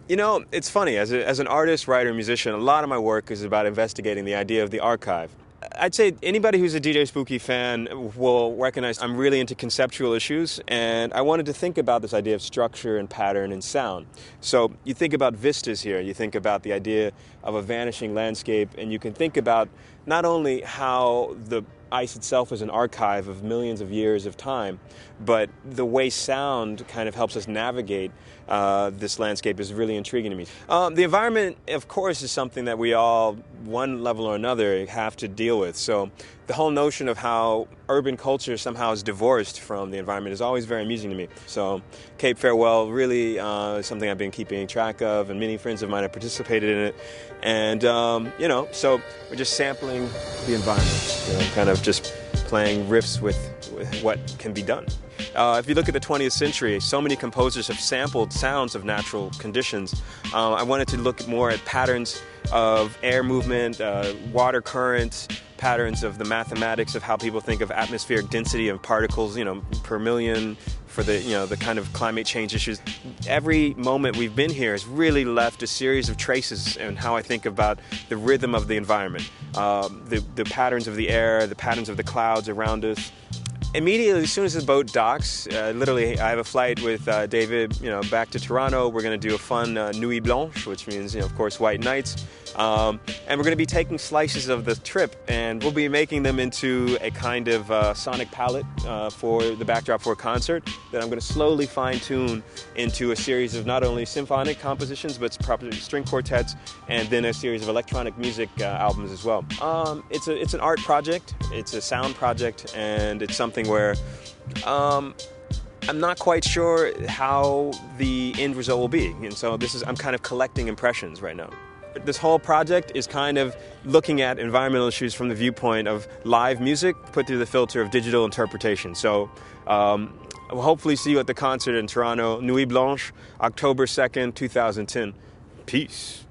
You know, it's funny. As an artist, writer, musician, a lot of my work is about investigating the idea of the archive. I'd say anybody who's a DJ Spooky fan will recognize I'm really into conceptual issues, and I wanted to think about this idea of structure and pattern and sound. So you think about vistas here, you think about the idea of a vanishing landscape, and you can think about not only how the ice itself is an archive of millions of years of time, but the way sound kind of helps us navigate this landscape is really intriguing to me. The environment, of course, is something that we all, one level or another, have to deal with. So the whole notion of how urban culture somehow is divorced from the environment is always very amusing to me. So Cape Farewell really is something I've been keeping track of, and many friends of mine have participated in it. And, so we're just sampling the environment, kind of just playing riffs with what can be done. If you look at the 20th century, so many composers have sampled sounds of natural conditions. I wanted to look more at patterns of air movement, water currents, patterns of the mathematics of how people think of atmospheric density of particles, per million, for the kind of climate change issues. Every moment we've been here has really left a series of traces in how I think about the rhythm of the environment, the patterns of the air, the patterns of the clouds around us. Immediately, as soon as the boat docks, literally, I have a flight with David, back to Toronto. We're going to do a fun nuit blanche, which means, of course, white nights. And we're going to be taking slices of the trip, and we'll be making them into a kind of sonic palette for the backdrop for a concert that I'm going to slowly fine-tune into a series of not only symphonic compositions, but proper string quartets, and then a series of electronic music albums as well. It's an art project, it's a sound project, and it's something where I'm not quite sure how the end result will be. And so I'm kind of collecting impressions right now. This whole project is kind of looking at environmental issues from the viewpoint of live music put through the filter of digital interpretation. So we'll hopefully see you at the concert in Toronto, Nuit Blanche, October 2nd, 2010. Peace.